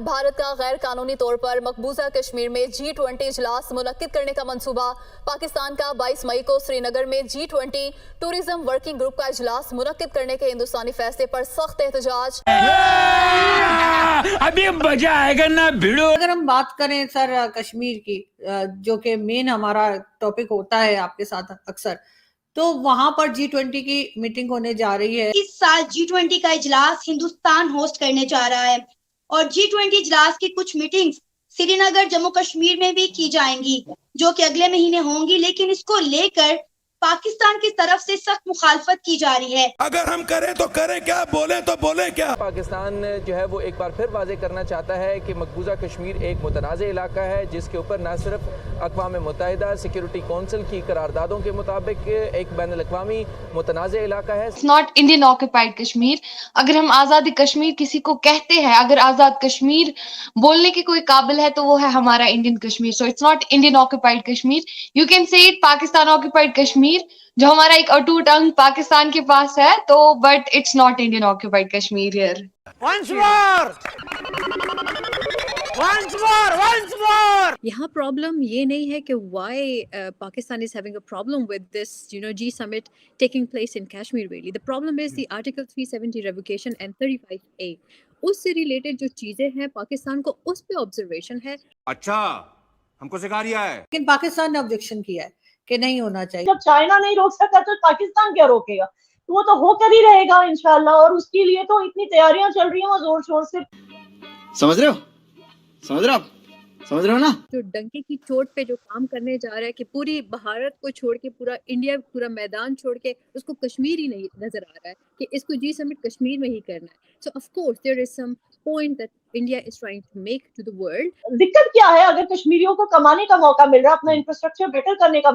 भारत का गैर कानूनी तौर पर मकबूजा कश्मीर में G20 इजलास मुनक्किद करने का मंसूबा। पाकिस्तान का 22 मई को श्रीनगर में G20 टूरिज्म वर्किंग ग्रुप का इजलास मुनक्किद करने के हिंदुस्तानी फैसले पर सख्त एहतजाज। अभी मजा आएगा ना भिड़ो। अगर हम बात करें सर कश्मीर की, जो कि मेन हमारा टॉपिक होता है आपके साथ अक्सर, तो वहां पर G20 की मीटिंग होने जा रही है। इस साल G20 का इजलास हिंदुस्तान होस्ट करने जा रहा है और G20 इजलास की कुछ मीटिंग्स श्रीनगर जम्मू कश्मीर में भी की जाएंगी, जो कि अगले महीने होंगी। लेकिन इसको लेकर पाकिस्तान की तरफ से सख्त मुखालफत की जा रही है। अगर हम करें तो करें क्या, बोले तो बोले क्या। पाकिस्तान जो है वो एक बार फिर वाजे करना चाहता है कि मकबूजा कश्मीर एक मुतनाज़ इलाका है, जिसके ऊपर न सिर्फ अक़वाम मुत्तहिदा सिक्योरिटी कौंसिल की करारदादों के मुताबिक एक बैनुल-अक़वामी मुतनाज़ इलाका है। It's not Indian occupied Kashmir. अगर हम आज़ादी कश्मीर किसी को कहते हैं, अगर आज़ाद कश्मीर बोलने के कोई काबिल है, तो वो है हमारा Indian Kashmir. So it's not Indian occupied Kashmir, you can say it Pakistan occupied Kashmir, जो हमारा एक अटूट अंग पाकिस्तान के पास है, तो but it's not Indian occupied Kashmir here. Once more! Once more! Once more! यहाँ प्रॉब्लम ये नहीं है कि why Pakistan is having a problem with this G summit taking place in Kashmir. Really the problem is the article 370 revocation and 35A। उससे related जो चीजें हैं, पाकिस्तान को उस पे ऑब्जर्वेशन है। अच्छा, हमको सिखा रिया है। लेकिन पाकिस्तान ने ऑब्जेक्शन किया है कि नहीं होना चाहिए। जब चाइना नहीं रोक सका तो पाकिस्तान क्या रोकेगा? तो वो तो होकर ही रहेगा इंशाल्लाह, और उसके लिए तो इतनी तैयारियां चल रही हैं जोर शोर से। समझ रहे हो? समझ रहे हो आप? समझ रहे हो ना? जो डंके की चोट पे जो काम करने जा रहा है कि पूरी भारत को छोड़ के, पूरा इंडिया, पूरा मैदान छोड़ के उसको कश्मीर ही नहीं नजर आ रहा है कि इसको जी समिट कश्मीर में ही करना है। So of course there is some point that India is trying to make to the world. दिक्कत क्या है? अगर कश्मीरियों को कमाने का मौका मिल रहा है, अपना इंफ्रास्ट्रक्चर बेटर करने का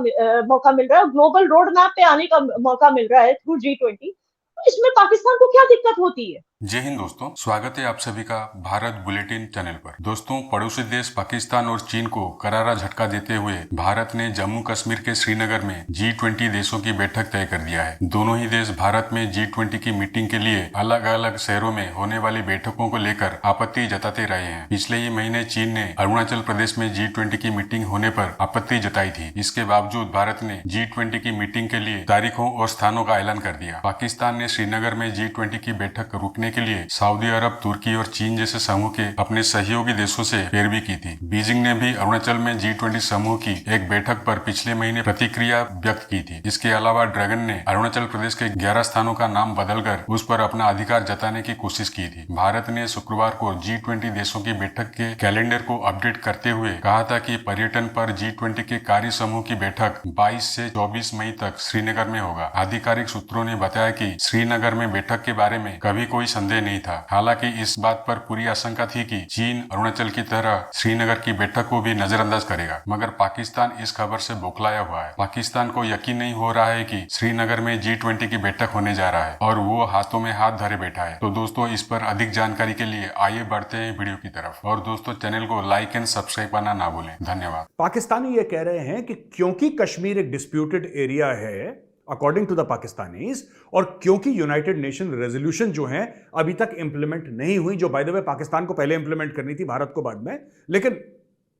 मौका मिल रहा है, ग्लोबल रोड मैप पे आने का मौका मिल रहा है थ्रू G20, तो इसमें पाकिस्तान को क्या दिक्कत होती है? जय हिंद दोस्तों, स्वागत है आप सभी का भारत बुलेटिन चैनल पर। दोस्तों, पड़ोसी देश पाकिस्तान और चीन को करारा झटका देते हुए भारत ने जम्मू कश्मीर के श्रीनगर में G20 देशों की बैठक तय कर दिया है। दोनों ही देश भारत में G20 की मीटिंग के लिए अलग अलग शहरों में होने वाली बैठकों को लेकर आपत्ति जताते रहे हैं। पिछले ही महीने चीन ने अरुणाचल प्रदेश में G20 की मीटिंग होने पर आपत्ति जताई थी। इसके बावजूद भारत ने G20 की मीटिंग के लिए तारीखों और स्थानों का ऐलान कर दिया। पाकिस्तान ने श्रीनगर में G20 की बैठक रोकने के लिए सऊदी अरब, तुर्की और चीन जैसे समूह के अपने सहयोगी देशों से पैरवी की थी। बीजिंग ने भी अरुणाचल में G20 समूह की एक बैठक पर पिछले महीने प्रतिक्रिया व्यक्त की थी। इसके अलावा ड्रैगन ने अरुणाचल प्रदेश के 11 स्थानों का नाम बदलकर उस पर अपना अधिकार जताने की कोशिश की थी। भारत ने शुक्रवार को G20 देशों की बैठक के कैलेंडर को अपडेट करते हुए कहा था कि पर्यटन पर G20 के कार्य समूह की बैठक 22 से 24 मई तक श्रीनगर में होगा। आधिकारिक सूत्रों ने बताया कि श्रीनगर में बैठक के बारे में कभी कोई संदेह नहीं था। हालांकि इस बात पर पूरी आशंका थी कि चीन अरुणाचल की तरह श्रीनगर की बैठक को भी नजरअंदाज करेगा, मगर पाकिस्तान इस खबर से बौखलाया हुआ है। पाकिस्तान को यकीन नहीं हो रहा है कि श्रीनगर में G20 की बैठक होने जा रहा है और वो हाथों में हाथ धरे बैठा है। तो दोस्तों, इस पर अधिक जानकारी के लिए आइए बढ़ते हैं वीडियो की तरफ। और दोस्तों, चैनल को लाइक एंड सब्सक्राइब करना ना भूलें। धन्यवाद। पाकिस्तानी ये कह रहे हैं कि क्योंकि कश्मीर एक डिस्प्यूटेड एरिया है अकॉर्डिंग टू द पाकिस्तानीज, और क्योंकि यूनाइटेड नेशन रेजोल्यूशन जो है अभी तक इंप्लीमेंट नहीं हुई, जो बाय द वे पाकिस्तान को पहले इंप्लीमेंट करनी थी, भारत को बाद में, लेकिन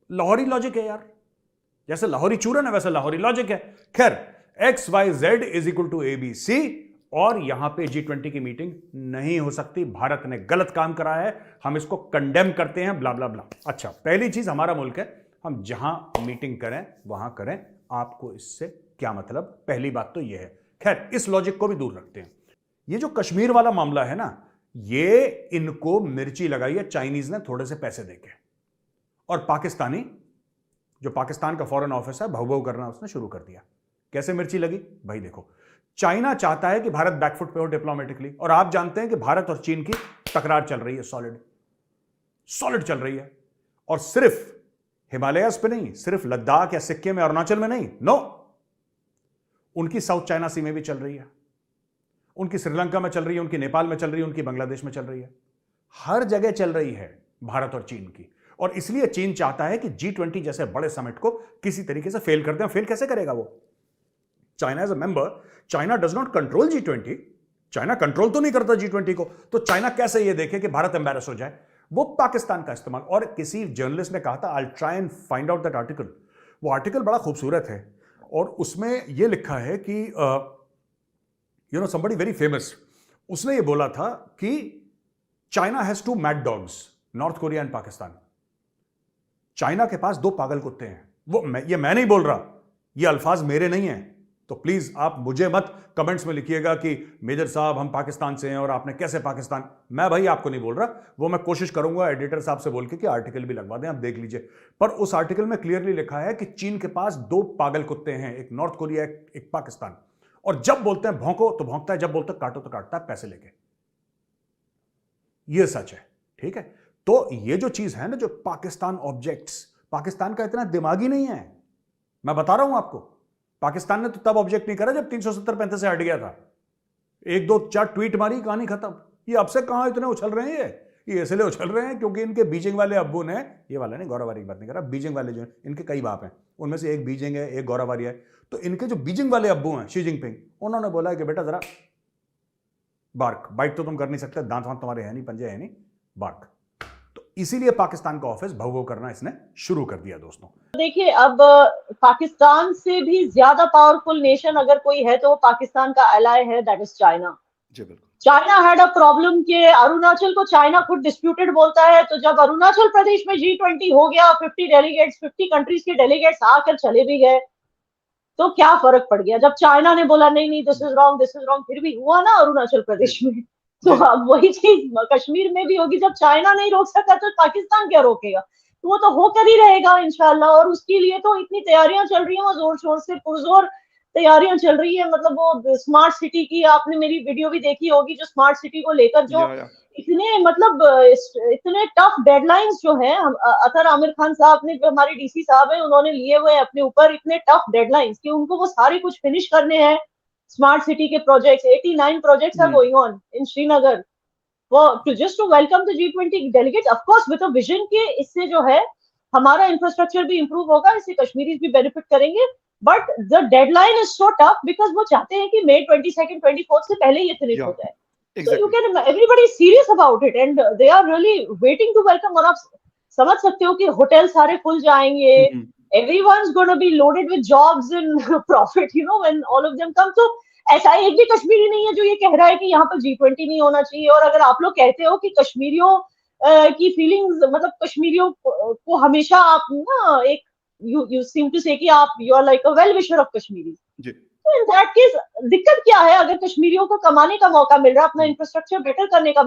लाहौरी लॉजिक है यार, जैसे लाहौरी चूरन है वैसे लाहौरी लॉजिक है। खैर, XYZ is equal to ABC, और यहां पे G20 की मीटिंग नहीं हो सकती। भारत ने गलत काम करा है, हम इसको कंडेम करते हैं, ब्ला ब्ला ब्ला। अच्छा, पहली चीज, हमारा मुल्क है, हम जहां मीटिंग करें वहां करें, आपको इससे क्या मतलब? पहली बात तो यह है। खैर, इस लॉजिक को भी दूर रखते हैं। ये जो कश्मीर वाला मामला है ना, ये इनको मिर्ची लगाई है चाइनीज ने थोड़े से पैसे देके, और पाकिस्तानी, जो पाकिस्तान का फॉरेन ऑफिस है, भौ भौ करना उसने शुरू कर दिया। कैसे मिर्ची लगी भाई? देखो, चाइना चाहता है कि भारत बैकफुट पे हो डिप्लोमेटिकली, और आप जानते हैं कि भारत और चीन की तकरार चल रही है, सॉलिड चल रही है, और सिर्फ हिमालयस पे नहीं, सिर्फ लद्दाख या सिक्किम या अरुणाचल में नहीं, नो, उनकी साउथ चाइना सी में भी चल रही है, उनकी श्रीलंका में चल रही है, उनकी नेपाल में चल रही है, उनकी बांग्लादेश में चल रही है, हर जगह चल रही है भारत और चीन की। और इसलिए चीन चाहता है कि G20 जैसे बड़े समिट को किसी तरीके से फेल कर दें। फेल कैसे करेगा वो? China as a member, China does not control G20, China control तो नहीं करता G20 को, तो चाइना कैसे ये देखे कि भारत एम्बैरस हो जाए? वो पाकिस्तान का इस्तेमाल। और किसी जर्नलिस्ट ने कहा था, I try and find out that article, वो आर्टिकल बड़ा खूबसूरत है और उसमें ये लिखा है कि somebody very famous, उसने ये बोला था कि China has two mad dogs, North Korea and Pakistan. China के पास 2 पागल कुत्ते हैं। ये मैं नहीं बोल रहा, ये अल्फाज मेरे नहीं हैं, तो प्लीज आप मुझे मत कमेंट्स में लिखिएगा कि मेजर साहब हम पाकिस्तान से हैं और आपने कैसे पाकिस्तान। मैं भाई आपको नहीं बोल रहा, वो मैं कोशिश करूंगा एडिटर साहब से बोल के कि आर्टिकल भी लगवा दें, आप देख लीजिए। पर उस आर्टिकल में क्लियरली लिखा है कि चीन के पास 2 पागल कुत्ते हैं, एक नॉर्थ कोरिया एक पाकिस्तान। और जब बोलते हैं भौंको तो भौंकता है, जब बोलते हैं काटो तो काटता है पैसे लेके। ये सच है, ठीक है। तो ये जो चीज है ना, जो पाकिस्तान ऑब्जेक्ट्स, पाकिस्तान का इतना दिमागी नहीं है, मैं बता रहा हूं आपको। पाकिस्तान ने तो तब ऑब्जेक्ट नहीं करा जब 370-35 से हट गया था। 1, 2, 4 ट्वीट मारी, कहानी खत्म। ये अब से कहां इतने उछल रहे हैं, ये इसलिए उछल रहे हैं क्योंकि इनके बीजिंग वाले अब्बू ने, ये वाला नहीं, गौरवारी की बात नहीं कर रहा, बीजिंग वाले जो हैं, इनके कई बाप हैं, उनमें से एक बीजिंग है, एक गौरवारी है। तो इनके जो बीजिंग वाले अब्बू हैं, शी जिनपिंग, उन्होंने बोला कि बेटा जरा बार्क, बाइट तो तुम कर नहीं सकते, दांत वांत तुम्हारे है नहीं, पंजे है नहीं, बार्क। तो इसीलिए पाकिस्तान का ऑफिस भव करना इसने शुरू कर दिया दोस्तों। देखिए, अब पाकिस्तान से भी ज्यादा पावरफुल नेशन अगर कोई है तो वो पाकिस्तान का एलाय है, दैट इज चाइना। जी बिल्कुल। चाइना हैड अ प्रॉब्लम कि अरुणाचल को चाइना खुद डिस्प्यूटेड बोलता है, तो जब अरुणाचल प्रदेश में G20 हो गया, 50 कंट्रीज के डेलीगेट्स आकर चले भी गए, तो क्या फर्क पड़ गया। जब चाइना ने बोला नहीं नहीं दिस इज रॉन्ग, फिर भी हुआ ना अरुणाचल प्रदेश में। तो अब वही चीज कश्मीर में भी होगी। जब चाइना नहीं रोक सका तो पाकिस्तान क्या रोकेगा। तो वो तो होकर ही रहेगा इंशाल्लाह। और उसके लिए तो इतनी तैयारियां चल रही हैं, वो जोर शोर से पुरजोर तैयारियां चल रही है। मतलब वो स्मार्ट सिटी की आपने मेरी वीडियो भी देखी होगी, जो स्मार्ट सिटी को लेकर जो इतने मतलब इतने टफ डेडलाइंस जो है, अतर आमिर खान साहब ने, जो हमारे डीसी साहब हैं, उन्होंने लिए हुए अपने ऊपर इतने टफ डेडलाइंस कि उनको वो सारे कुछ फिनिश करने हैं। स्मार्ट सिटी के projects, 89 projects are going on in Srinagar just to welcome the G20 delegates, of course with a vision कि इससे जो है हमारा इंफ्रास्ट्रक्चर भी इंप्रूव होगा, इससे कश्मीरीज भी बेनिफिट करेंगे। But the deadline is so tough because वो चाहते हैं कि मई 22, 24 से पहले ये फिनिश हो जाए। So you can, everybody is serious about it and they are really waiting to welcome। और आप समझ सकते हो कि होटल सारे खुल जाएंगे, everyone's going to be loaded with jobs and profit, you know, when all of them come। तो ऐसा एक भी कश्मीरी नहीं है जो ये कह रहा है कि यहाँ पर G20 नहीं होना चाहिए। और अगर आप लोग कहते हो कि कश्मीरियों की फीलिंग्स, मतलब कश्मीरियों को हमेशा आप ना एक you seem to say कि आप you are like a well wisher of Kashmiri। तो इन दैट केस दिक्कत क्या है, अगर कश्मीरियों को कमाने का मौका मिल रहा है, अपना इंफ्रास्ट्रक्चर बेटर करने का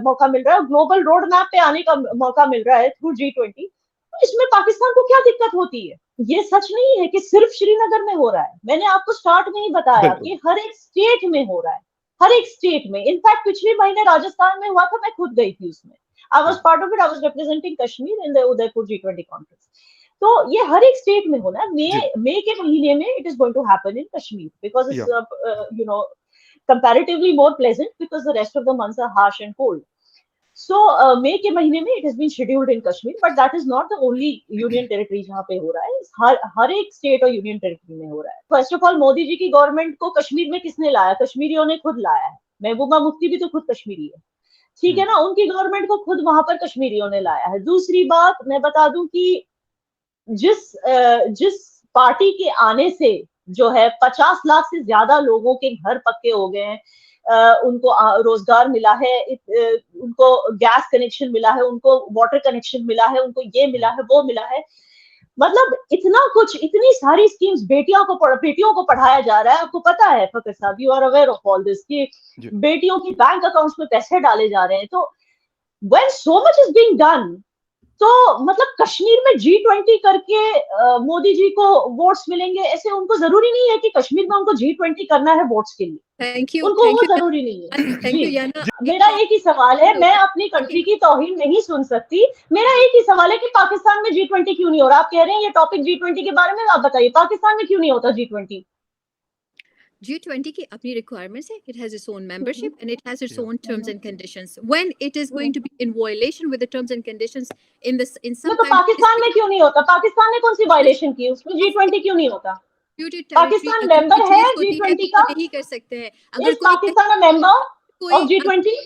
मौका मिल रहा है, ग्लोबल रोड मैप पे आने का मौका मिल रहा है थ्रू G20, तो इसमें पाकिस्तान को क्या दिक्कत होती है। ये सच नहीं है कि सिर्फ श्रीनगर में हो रहा है। मैंने आपको स्टार्ट में ही बताया कि हर एक स्टेट में हो रहा है, हर एक स्टेट में। इनफैक्ट पिछले महीने राजस्थान में हुआ था, मैं खुद गई थी उसमें। I was part of it, I was representing Kashmir in the Udaipur G20 conference. तो ये हर एक स्टेट में होना है। मई के महीने में it is going to happen in Kashmir because it's you know comparatively more pleasant because the rest of the months are harsh and cold। So मई के महीने में it has been scheduled in Kashmir, but that is not the only union territory जहाँ पे हो रहा है। हर एक state और यूनियन टेरिटरी में हो रहा है। First of all, Modi ji की गवर्नमेंट को कश्मीर में किसने लाया? कश्मीरियों ने खुद लाया है। महबूबा मुफ्ती भी तो खुद कश्मीरी है, ठीक है ना। उनकी गवर्नमेंट को खुद वहां पर कश्मीरियों ने लाया है। दूसरी बात मैं बता दूं कि जिस पार्टी के आने से जो है 50 लाख से ज्यादा लोगों के घर पक्के हो गए हैं, उनको रोजगार मिला है, उनको गैस कनेक्शन मिला है, उनको वाटर कनेक्शन मिला है, उनको ये मिला है, वो मिला है। मतलब इतना कुछ, इतनी सारी स्कीम्स, बेटियों को पढ़ाया जा रहा है। आपको पता है Fakhar sahab, you are aware of all this, कि बेटियों की बैंक अकाउंट्स में पैसे डाले जा रहे हैं। तो when so much is being done, तो मतलब कश्मीर में G20 करके मोदी जी को वोट्स मिलेंगे, ऐसे उनको जरूरी नहीं है कि कश्मीर में उनको G20 करना है वोट्स के लिए। थैंक यू, उनको वो जरूरी नहीं है। थैंक यू याना। मेरा एक ही सवाल है, मैं अपनी कंट्री की तौहीन नहीं सुन सकती। मेरा एक ही सवाल है कि पाकिस्तान में G20 क्यों नहीं हो रहा? आप कह रहे हैं ये टॉपिक G20 के बारे में, आप बताइए पाकिस्तान में क्यों नहीं होता G20? G20 की अपनी requirements है, it has its own membership and it has its own terms and conditions. When it is going to be in violation with the terms and conditions in some तो पाकिस्तान में क्यों नहीं होता? पाकिस्तान ने कौन सी वायलेशन की? उसमें G20 क्यों नहीं होता? पाकिस्तान मेंबर है G20 का, नहीं कर सकते हैं। अगर पाकिस्तान मेंबर ऑफ G20,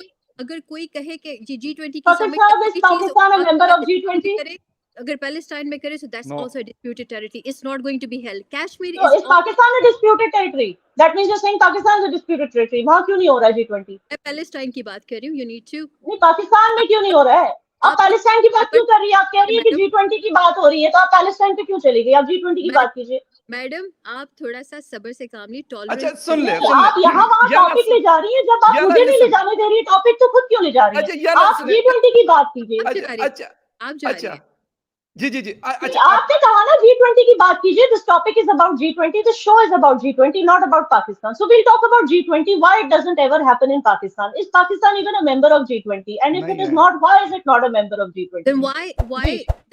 अगर कोई कहे कि G20 की Pakistan is Pakistan a member of G20? करे, अगर पैलेस्टाइन में करे, so that's No. also a disputed territory. It's not going to be held. Kashmir No, is is Pakistan a disputed territory? That means you're saying Pakistan is a disputed territory. वहाँ क्यों नहीं हो रहा है G20? मैं Palestine की बात कर रही हूँ. You need to. नहीं, पाकिस्तान में क्यों नहीं हो रहा है? आप आप- पैलेस्टाइन की बात क्यों कर रही है? आप कह रही है कि मैडम- G20 की बात हो रही है, तो आप पैलेस्टाइन पे क्यों चली गई? आप G20 की मैडम- बात कीजिए। मैडम, आप थोड़ा सा सब्र से काम लीजिए. अच्छा टॉलरेंस. सुन ले आप यहाँ वहाँ टॉपिक ले जा रही है, जब आप यार, मुझे नहीं ले listen. जाने दे रही है टॉपिक, तो खुद क्यों ले जा रही अच्छा, है? यार, आप listen. G20 की बात कीजिए। आप जा रही है. अच्छा आप जा रही अच्छा है. जी जी जी अच्छा आपने कहा ना G20 की बात कीजिए. This topic is about G20. This show is about G20, not about Pakistan. So we'll talk about G20. Why it doesn't ever happen in Pakistan? Is Pakistan even a member of G20? And if it is नहीं है. not, why is it not a member of G20? Then why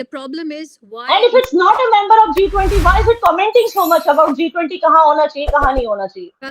the problem is why And if it's not a member of G20, why is it commenting so much about G20 कहाँ होना चाहिए, कहाँ नहीं होना चाहिए?